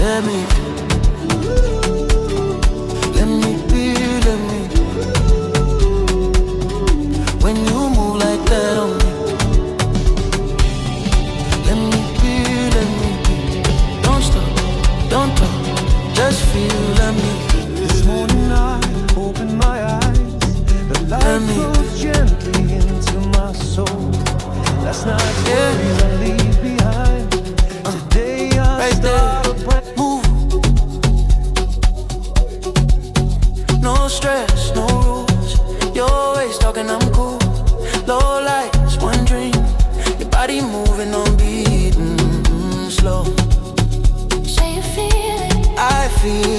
Let me be, let me. When you move like that on me, let me be, let me be. Don't stop, don't talk, just feel, let me. This morning I opened my eyes, the light flows gently into my soul. Last night's worries I leave behind. Today I right start a brand move. No stress, no rules. You're always talking, I'm cool. Low lights, one dream. Your body moving on beat, slow. Say you feel it. I feel